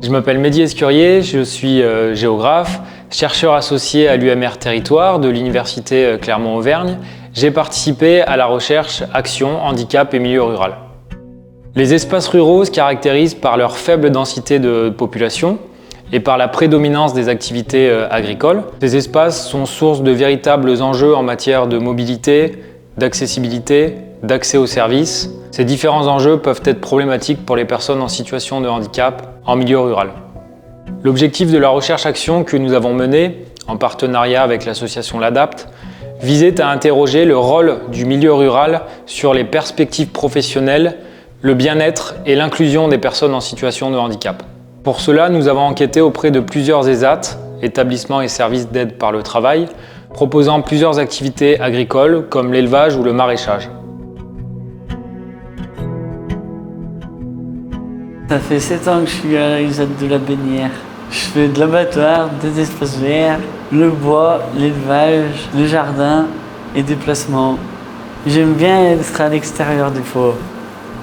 Je m'appelle Mehdi Escurier, je suis géographe, chercheur associé à l'UMR Territoire de l'Université Clermont-Auvergne. J'ai participé à la recherche Action, Handicap et Milieu rural. Les espaces ruraux se caractérisent par leur faible densité de population et par la prédominance des activités agricoles. Ces espaces sont source de véritables enjeux en matière de mobilité, d'accessibilité, d'accès aux services. Ces différents enjeux peuvent être problématiques pour les personnes en situation de handicap en milieu rural. L'objectif de la recherche Action que nous avons menée, en partenariat avec l'association L'Adapt, visait à interroger le rôle du milieu rural sur les perspectives professionnelles, le bien-être et l'inclusion des personnes en situation de handicap. Pour cela, nous avons enquêté auprès de plusieurs ESAT, établissements et services d'aide par le travail, proposant plusieurs activités agricoles comme l'élevage ou le maraîchage. Ça fait 7 ans que je suis à l'ESAT de la Bénière. Je fais de l'abattoir, des espaces verts, le bois, l'élevage, le jardin et des placements. J'aime bien être à l'extérieur des fois.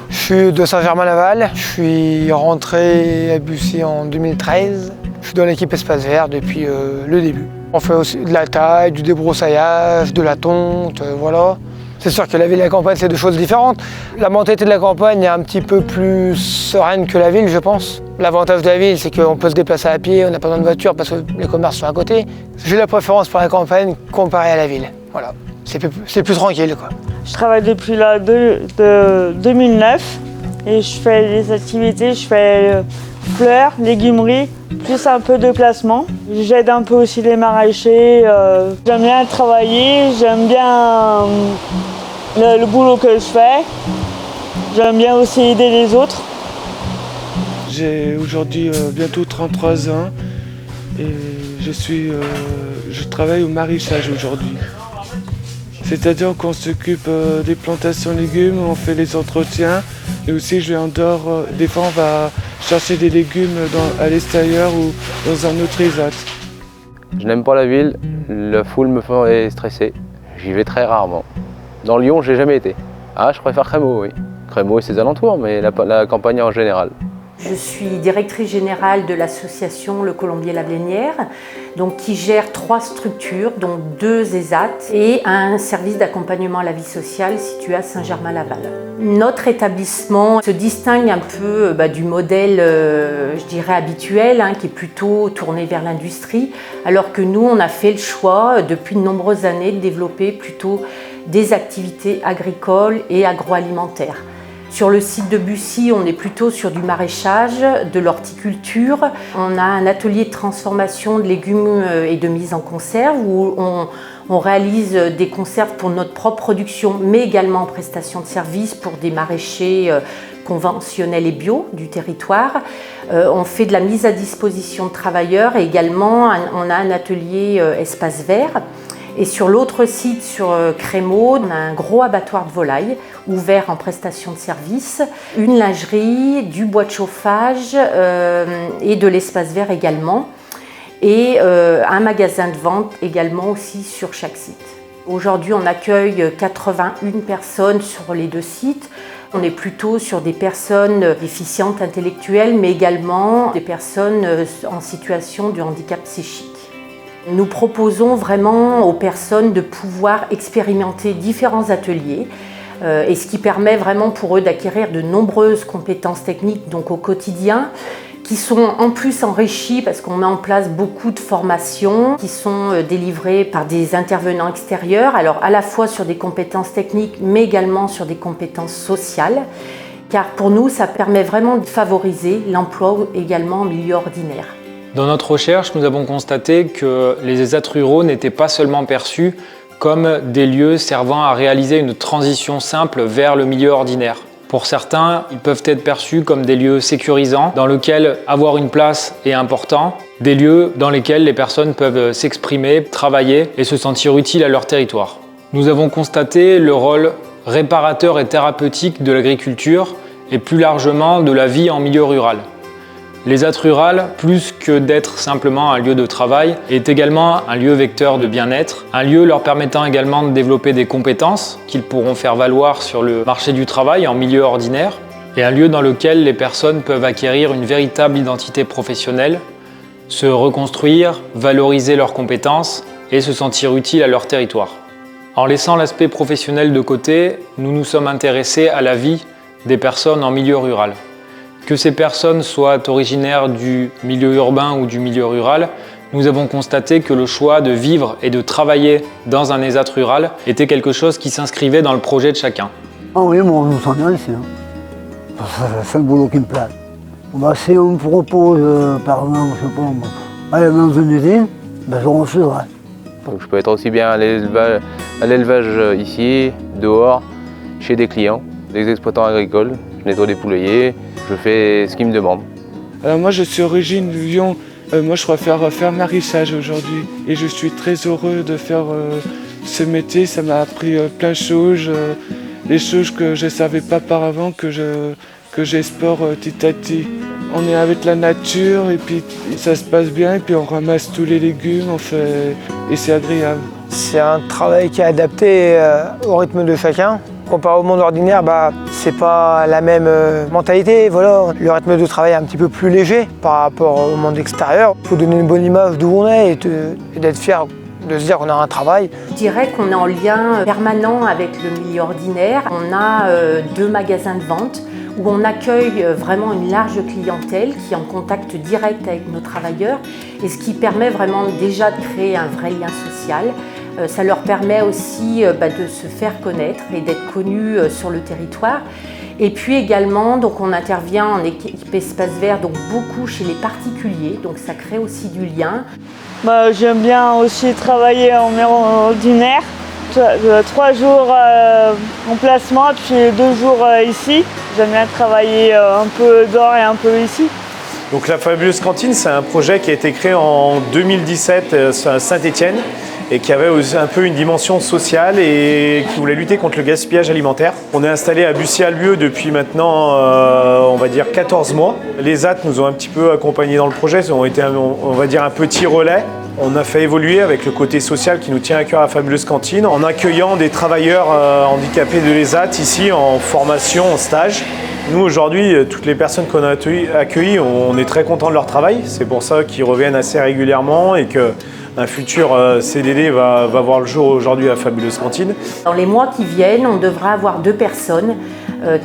Je suis de Saint-Germain-Laval. Je suis rentré à Bussy en 2013. Je suis dans l'équipe Espace Vert depuis le début. On fait aussi de la taille, du débroussaillage, de la tonte, voilà. C'est sûr que la ville et la campagne, c'est deux choses différentes. La mentalité de la campagne est un petit peu plus sereine que la ville, je pense. L'avantage de la ville, c'est qu'on peut se déplacer à pied, on n'a pas besoin de voiture parce que les commerces sont à côté. J'ai la préférence pour la campagne comparée à la ville. Voilà. C'est plus tranquille, quoi. Je travaille depuis de 2009 et je fais des activités, je fais fleurs, légumerie, plus un peu de placement. J'aide un peu aussi les maraîchers. J'aime bien travailler, j'aime bien le boulot que je fais. J'aime bien aussi aider les autres. J'ai aujourd'hui bientôt 33 ans et je travaille au maraîchage aujourd'hui. C'est-à-dire qu'on s'occupe des plantations de légumes, on fait les entretiens et aussi je vais en dehors. Des fois on va chercher des légumes à l'extérieur ou dans un autre ESAT. Je n'aime pas la ville, la foule me fait stresser. J'y vais très rarement. Dans Lyon, j'ai jamais été. Ah, je préfère Crémaux, oui. Crémaux et ses alentours, mais la campagne en général. Je suis directrice générale de l'association Le Colombier-La Blénière, qui gère 3 structures, dont 2 ESAT et un service d'accompagnement à la vie sociale situé à Saint-Germain-Laval. Notre établissement se distingue un peu du modèle, je dirais, habituel, qui est plutôt tourné vers l'industrie, alors que nous, on a fait le choix, depuis de nombreuses années, de développer plutôt des activités agricoles et agroalimentaires. Sur le site de Bussy, on est plutôt sur du maraîchage, de l'horticulture. On a un atelier de transformation de légumes et de mise en conserve où on réalise des conserves pour notre propre production, mais également en prestation de services pour des maraîchers conventionnels et bio du territoire. On fait de la mise à disposition de travailleurs et également on a un atelier espace vert. Et sur l'autre site, sur Crémaux, on a un gros abattoir de volailles ouvert en prestation de service, une lingerie, du bois de chauffage et de l'espace vert également, et un magasin de vente également aussi sur chaque site. Aujourd'hui, on accueille 81 personnes sur les 2 sites. On est plutôt sur des personnes déficientes intellectuelles, mais également des personnes en situation de handicap psychique. Nous proposons vraiment aux personnes de pouvoir expérimenter différents ateliers et ce qui permet vraiment pour eux d'acquérir de nombreuses compétences techniques au quotidien qui sont en plus enrichies parce qu'on met en place beaucoup de formations qui sont délivrées par des intervenants extérieurs, alors à la fois sur des compétences techniques mais également sur des compétences sociales, car pour nous ça permet vraiment de favoriser l'emploi également en milieu ordinaire. Dans notre recherche, nous avons constaté que les ESAT ruraux n'étaient pas seulement perçus comme des lieux servant à réaliser une transition simple vers le milieu ordinaire. Pour certains, ils peuvent être perçus comme des lieux sécurisants dans lesquels avoir une place est important, des lieux dans lesquels les personnes peuvent s'exprimer, travailler et se sentir utiles à leur territoire. Nous avons constaté le rôle réparateur et thérapeutique de l'agriculture et plus largement de la vie en milieu rural. L'ESAT rural, plus que d'être simplement un lieu de travail, est également un lieu vecteur de bien-être, un lieu leur permettant également de développer des compétences qu'ils pourront faire valoir sur le marché du travail en milieu ordinaire, et un lieu dans lequel les personnes peuvent acquérir une véritable identité professionnelle, se reconstruire, valoriser leurs compétences et se sentir utiles à leur territoire. En laissant l'aspect professionnel de côté, nous nous sommes intéressés à la vie des personnes en milieu rural. Que ces personnes soient originaires du milieu urbain ou du milieu rural, nous avons constaté que le choix de vivre et de travailler dans un ESAT rural était quelque chose qui s'inscrivait dans le projet de chacun. Ah oui, moi je me sens bien ici. C'est le boulot qui me plaît. Si on me propose, par exemple, je sais pas, aller dans une usine, je refuserai. Donc je peux être aussi bien à l'élevage ici, dehors, chez des clients, des exploitants agricoles. Je nettoie des poulaillers, je fais ce qu'ils me demandent. Alors moi je suis origine de Lyon. Moi je préfère faire maraîchage aujourd'hui. Et je suis très heureux de faire ce métier. Ça m'a appris plein de choses. Les choses que je ne savais pas par avant, que j'explore petit à petit. On est avec la nature et puis ça se passe bien. Et puis on ramasse tous les légumes, et c'est agréable. C'est un travail qui est adapté au rythme de chacun. Comparé au monde ordinaire, c'est pas la même mentalité. Voilà. Le rythme de travail est un petit peu plus léger par rapport au monde extérieur. Il faut donner une bonne image d'où on est et d'être fier de se dire qu'on a un travail. Je dirais qu'on est en lien permanent avec le milieu ordinaire. On a 2 magasins de vente où on accueille vraiment une large clientèle qui est en contact direct avec nos travailleurs et ce qui permet vraiment déjà de créer un vrai lien social. Ça leur permet aussi de se faire connaître et d'être connus sur le territoire. Et puis également, donc on intervient en équipe espace vert, donc beaucoup chez les particuliers, donc ça crée aussi du lien. J'aime bien aussi travailler en milieu ordinaire, 3 jours en placement et puis 2 jours ici. J'aime bien travailler un peu dehors et un peu ici. Donc la Fabuleuse Cantine, c'est un projet qui a été créé en 2017 à Saint-Étienne et qui avait un peu une dimension sociale et qui voulait lutter contre le gaspillage alimentaire. On est installé à Bussy-Albieux depuis maintenant, on va dire, 14 mois. Les ZAT nous ont un petit peu accompagnés dans le projet, ils ont été, on va dire, un petit relais. On a fait évoluer avec le côté social qui nous tient à cœur à la Fabuleuse Cantine en accueillant des travailleurs handicapés de l'ESAT ici en formation, en stage. Nous aujourd'hui, toutes les personnes qu'on a accueillies, on est très contents de leur travail. C'est pour ça qu'ils reviennent assez régulièrement et qu'un futur CDD va voir le jour aujourd'hui à la Fabuleuse Cantine. Dans les mois qui viennent, on devra avoir 2 personnes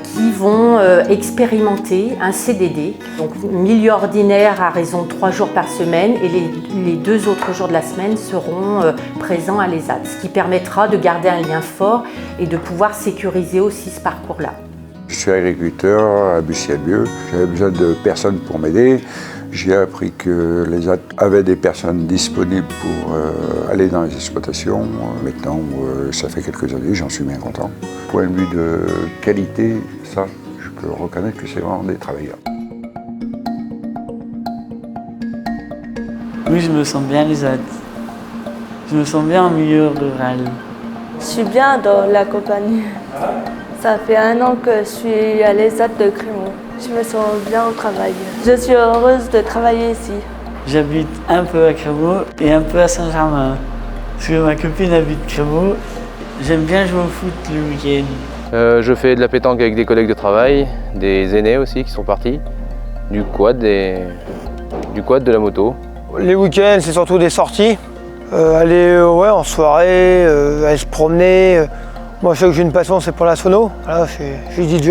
qui vont expérimenter un CDD. Donc milieu ordinaire à raison de 3 jours par semaine et les 2 autres jours de la semaine seront présents à l'ESAT. Ce qui permettra de garder un lien fort et de pouvoir sécuriser aussi ce parcours-là. Je suis agriculteur à Bussy-Albieux. J'avais besoin de personnes pour m'aider. J'ai appris que les ZAT avaient des personnes disponibles pour aller dans les exploitations. Maintenant, ça fait quelques années, j'en suis bien content. Point de vue de qualité, ça, je peux reconnaître que c'est vraiment des travailleurs. Oui, je me sens bien les ZAT. Je me sens bien en milieu rural. Je suis bien dans la compagnie. Ça fait 1 an que je suis à l'ESAT de Crémaux. Je me sens bien au travail. Je suis heureuse de travailler ici. J'habite un peu à Crémaux et un peu à Saint-Germain. Parce que ma copine habite Crémaux. J'aime bien jouer au foot le week-end. Je fais de la pétanque avec des collègues de travail, des aînés aussi qui sont partis, du quad, de la moto. Les week-ends, c'est surtout des sorties. Aller en soirée, aller se promener. Moi, je sais que j'ai une passion, c'est pour la sono. Voilà, je suis DJ.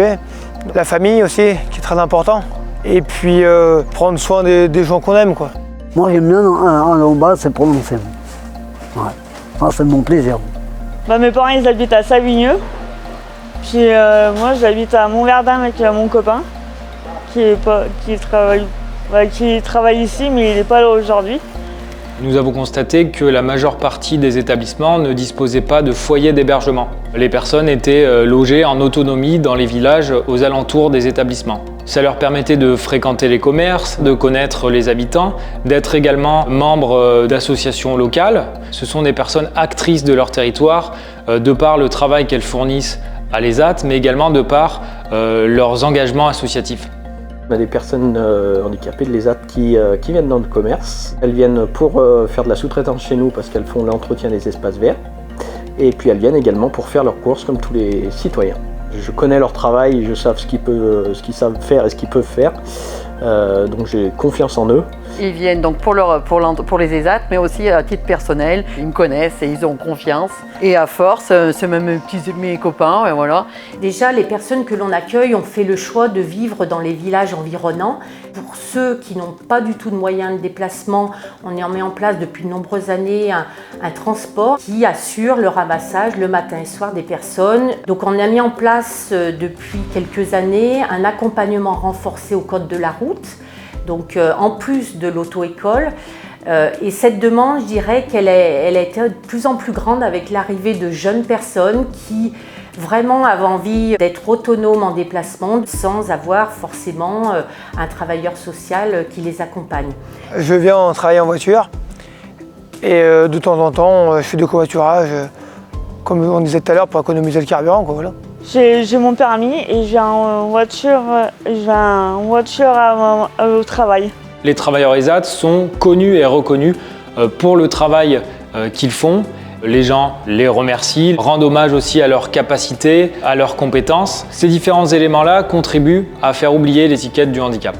La famille aussi, qui est très important. Et puis, prendre soin des gens qu'on aime, quoi. Moi, j'aime bien en bas, c'est prononcer. Ouais. Ah, c'est mon plaisir. Mes parents, ils habitent à Savigneux. Puis moi, j'habite à Montverdun avec mon copain, qui travaille ici, mais il n'est pas là aujourd'hui. Nous avons constaté que la majeure partie des établissements ne disposaient pas de foyers d'hébergement. Les personnes étaient logées en autonomie dans les villages aux alentours des établissements. Ça leur permettait de fréquenter les commerces, de connaître les habitants, d'être également membres d'associations locales. Ce sont des personnes actrices de leur territoire, de par le travail qu'elles fournissent à l'ESAT, mais également de par leurs engagements associatifs. On a des personnes handicapées de l'ESAT qui viennent dans le commerce. Elles viennent pour faire de la sous-traitance chez nous parce qu'elles font l'entretien des espaces verts. Et puis elles viennent également pour faire leurs courses comme tous les citoyens. Je connais leur travail, je sais ce qu'ils savent faire et ce qu'ils peuvent faire. Donc j'ai confiance en eux. Ils viennent donc pour les ESAT, mais aussi à titre personnel. Ils me connaissent et ils ont confiance. Et à force, c'est même mes copains, et voilà. Déjà, les personnes que l'on accueille ont fait le choix de vivre dans les villages environnants. Pour ceux qui n'ont pas du tout de moyens de déplacement, on met en place depuis de nombreuses années un transport qui assure le ramassage le matin et soir des personnes. Donc on a mis en place depuis quelques années un accompagnement renforcé au code de la route. Donc en plus de l'auto-école. Et cette demande, je dirais qu'elle a été de plus en plus grande avec l'arrivée de jeunes personnes qui vraiment avaient envie d'être autonomes en déplacement sans avoir forcément un travailleur social qui les accompagne. Je viens travailler en voiture et de temps en temps, je fais du covoiturage, comme on disait tout à l'heure, pour économiser le carburant, quoi, voilà. J'ai mon permis et j'ai une voiture au travail. Les travailleurs ESAT sont connus et reconnus pour le travail qu'ils font. Les gens les remercient, rendent hommage aussi à leurs capacités, à leurs compétences. Ces différents éléments-là contribuent à faire oublier l'étiquette du handicap.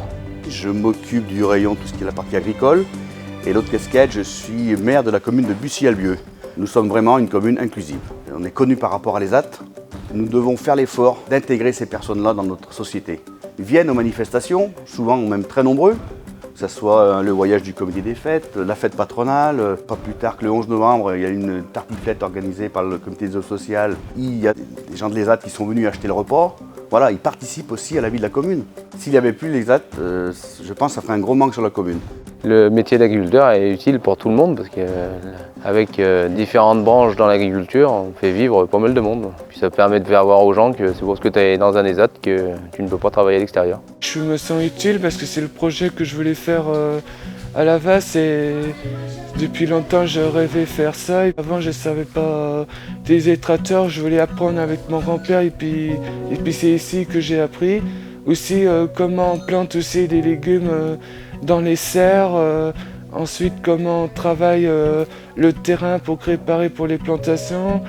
Je m'occupe du rayon, tout ce qui est la partie agricole. Et l'autre casquette, je suis maire de la commune de Bussy-Albieux. Nous sommes vraiment une commune inclusive. On est connu par rapport à l'ESAT. Nous devons faire l'effort d'intégrer ces personnes-là dans notre société. Ils viennent aux manifestations, souvent même très nombreux, que ce soit le voyage du comité des fêtes, la fête patronale. Pas plus tard que le 11 novembre, il y a une tartiflette organisée par le comité social. Il y a des gens de l'ESAT qui sont venus acheter le repas. Voilà, ils participent aussi à la vie de la commune. S'il n'y avait plus l'ESAT, je pense que ça ferait un gros manque sur la commune. Le métier d'agriculteur est utile pour tout le monde parce qu'avec différentes branches dans l'agriculture, on fait vivre pas mal de monde. Puis ça permet de faire voir aux gens que c'est parce que tu es dans un ESAT que tu ne peux pas travailler à l'extérieur. Je me sens utile parce que c'est le projet que je voulais faire à la VAS et depuis longtemps je rêvais faire ça. Avant je ne savais pas utiliser les tracteurs, je voulais apprendre avec mon grand-père et puis c'est ici que j'ai appris. Aussi comment on plante aussi des légumes dans les serres, ensuite comment on travaille le terrain pour préparer pour les plantations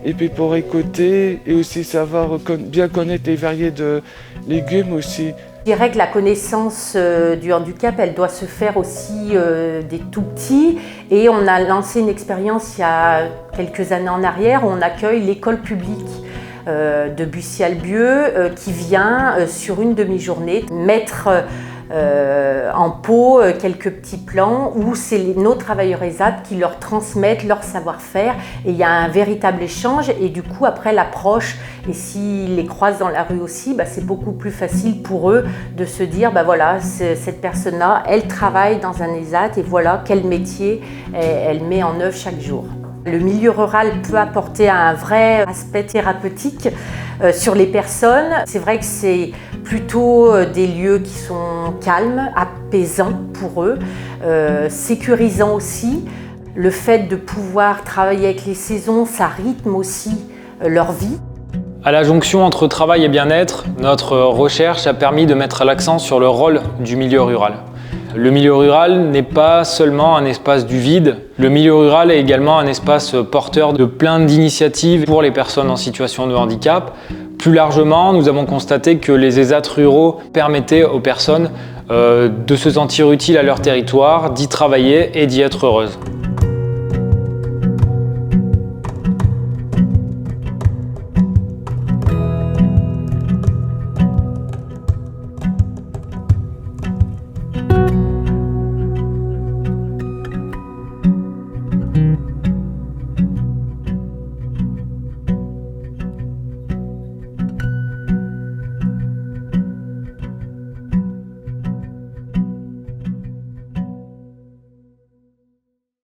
et puis pour récolter et aussi savoir bien connaître les variétés de légumes aussi. Je dirais que la connaissance du handicap, elle doit se faire aussi des tout petits et on a lancé une expérience il y a quelques années en arrière où on accueille l'école publique de Bussy-Albieux qui vient sur une demi-journée mettre en pot quelques petits plans où c'est nos travailleurs ESAT qui leur transmettent leur savoir-faire et il y a un véritable échange et du coup après l'approche et s'ils les croisent dans la rue aussi, c'est beaucoup plus facile pour eux de se dire voilà, cette personne-là, elle travaille dans un ESAT et voilà quel métier elle met en œuvre chaque jour. Le milieu rural peut apporter un vrai aspect thérapeutique sur les personnes. C'est vrai que c'est plutôt des lieux qui sont calmes, apaisants pour eux, sécurisants aussi. Le fait de pouvoir travailler avec les saisons, ça rythme aussi leur vie. À la jonction entre travail et bien-être, notre recherche a permis de mettre l'accent sur le rôle du milieu rural. Le milieu rural n'est pas seulement un espace du vide, le milieu rural est également un espace porteur de plein d'initiatives pour les personnes en situation de handicap. Plus largement, nous avons constaté que les ESAT ruraux permettaient aux personnes de se sentir utiles à leur territoire, d'y travailler et d'y être heureuses.